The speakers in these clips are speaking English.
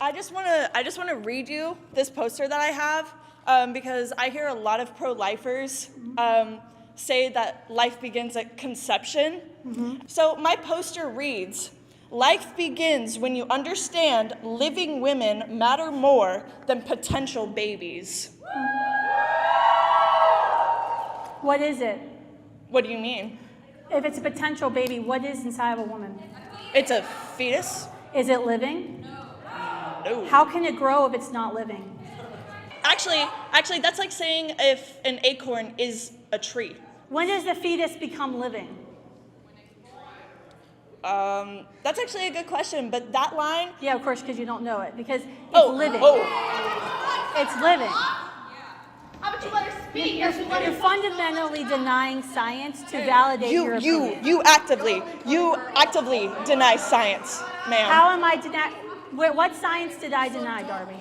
I just want to read you this poster that I have because I hear a lot of pro-lifers say that life begins at conception. So my poster reads, "Life begins when you understand living women matter more than potential babies." What is it? What do you mean? If it's a potential baby, what is inside of a woman? It's a fetus? Is it living? No. How can it grow if it's not living? Actually, that's like saying if an acorn is a tree. When does the fetus become living? That's actually a good question, but that line... Yeah, of course, because you don't know it. Because it's living. It's living. How about you let her speak? You're fundamentally denying science to validate your opinion. You actively deny science, ma'am. How am I denying? What science did I deny, Darby?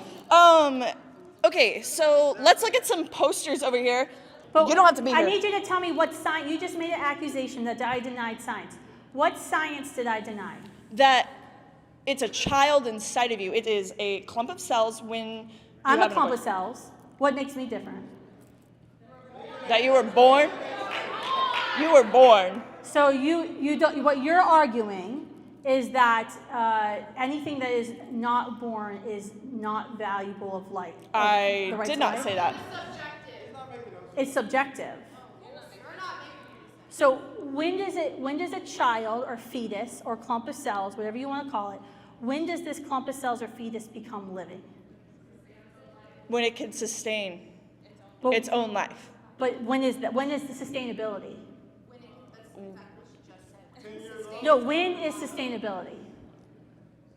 Okay, so let's look at some posters over here. But you don't have to be here. I need you to tell me what science. You just made an accusation that I denied science. What science did I deny? That it's a child inside of you. It is a clump of cells when I'm a clump of cells. What makes me different? That you were born? You were born. So you don't, what you're arguing is that anything that is not born is not valuable of life. I did not say that. It's subjective. So when does a child or fetus or clump of cells, whatever you want to call it, when does this clump of cells or fetus become living? When it can sustain its own life. But when is that? When is the sustainability? No, when is sustainability?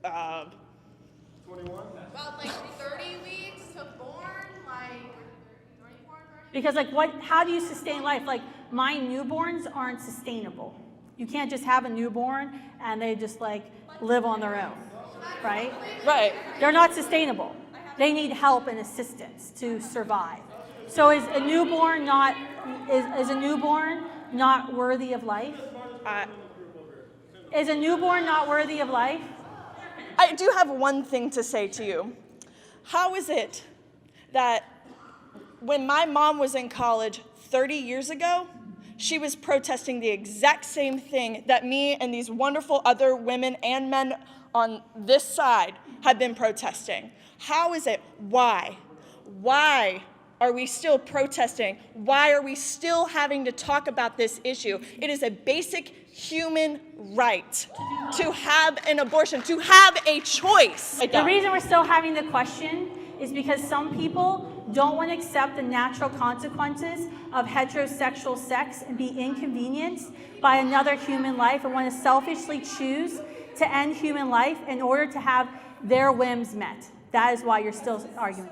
21. About like 30 weeks to born, like 24, 30. Because how do you sustain life? Like my newborns aren't sustainable. You can't just have a newborn and they just like live on their own, right? Right. They're not sustainable. They need help and assistance to survive. So is a newborn not worthy of life? Is a newborn not worthy of life? I do have one thing to say to you. How is it that when my mom was in college 30 years ago, she was protesting the exact same thing that me and these wonderful other women and men on this side have been protesting? How is it? Why? Why are we still protesting? Why are we still having to talk about this issue? It is a basic human right to have an abortion, to have a choice. The reason we're still having the question is because some people don't want to accept the natural consequences of heterosexual sex and be inconvenienced by another human life and want to selfishly choose to end human life in order to have their whims met. That is why you're still arguing.